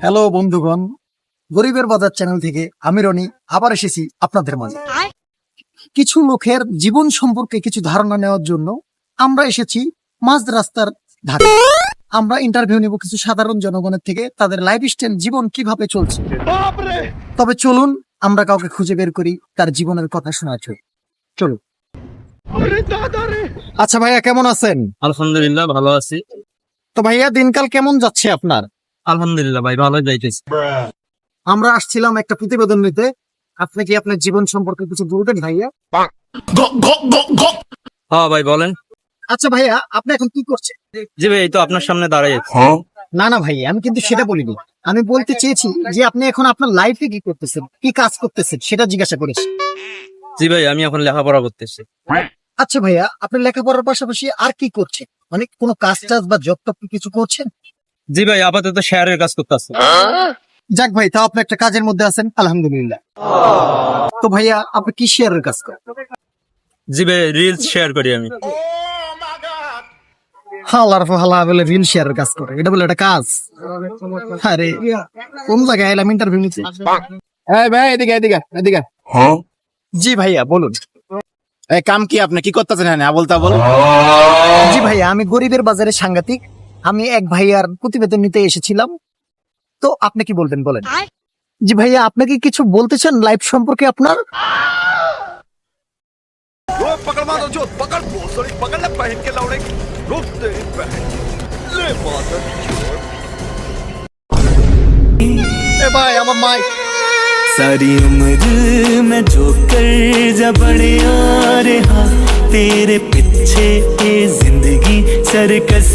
Hello বন্ধুগণ, গরিবের বাজার চ্যানেল থেকে আমি রনি আবার এসেছি আপনাদের মাঝে। কিছু লোকের জীবন সম্পর্কে কিছু ধারণা নেওয়ার জন্য আমরা এসেছি মাঝ রাস্তার ধারে। আমরা ইন্টারভিউ নেব কিছু সাধারণ জনগণের থেকে, তাদের লাইফস্টাইল জীবন কিভাবে চলছে। তবে চলুন আমরা কাউকে খুঁজে বের করি তার জীবনের কথা শোনার জন্য। চলুন। আচ্ছা ভাইয়া, কেমন আছেন? আলহামদুলিল্লাহ ভালো আছি। তো ভাইয়া, দিনকাল কেমন যাচ্ছে আপনার? আলহামদুলিল্লাহ ভাই ভালো যাইতেছি। আমরা আসছিলাম একটা প্রতিবেদন নিতে, আপনি কি আপনার জীবন সম্পর্কে কিছু বলবেন ভাইয়া? হ্যাঁ ভাই বলেন। আচ্ছা ভাইয়া, আপনি এখন কি করছেন? জি ভাই এই তো আপনার সামনে দাঁড়াই আছি। না না ভাই, আমি কিন্তু সেটা বলিনি। আমি বলতে চেয়েছি যে আপনি এখন আপনার লাইফে কি করতেছেন, কি কাজ করতেছেন সেটা জিজ্ঞাসা করেছি। জি ভাই আমি এখন লেখাপড়া করতেছি। আচ্ছা ভাইয়া, আপনি লেখাপড়ার পাশাপাশি আর কি করছেন? মানে কোনো কাজ টাজ বা জব টব কিছু করছেন? জি ভাই আপাতত শেয়ারের কাজ করতেছি। যাক ভাই, তাও আপনি একটা কাজের মধ্যে আছেন, আলহামদুলিল্লাহ। তো ভাইয়া, আপনি কি শেয়ারের কাজ করেন? জি ভাই রিলস শেয়ার করি আমি। হালার ফালা বলে রিল শেয়ারের কাজ করে, এটা বলে একটা কাজ? আরে কোন জায়গায় এলাম ইন্টারভিউ নিতে? ভাই এদিকে এদিকে এদিকে। জি ভাইয়া বলুন। এই কাম কি আপনি কি করতেছেন এখানে আবল তাবল? জি ভাইয়া, আমি গরিবের বাজারে সাংঘাতিক। আমি এক ভাইয়ার প্রতিবেদন নিতে এসেছিলাম। তো আপনি কি বলবেন বলেন? জি ভাইয়া, আপনি কি কিছু বলতে চান লাইফ সম্পর্কে আপনার? पकड़ मारो जो पकड़ भोसड़ी पकड़ ले पहन के लौड़े रुक तेरी बहन ले मादर এ ভাই, আমার মাইক। सारी उम्र मैं जो कर जा बड़े आ रहा तेरे पीछे ये जिंदगी सर्कस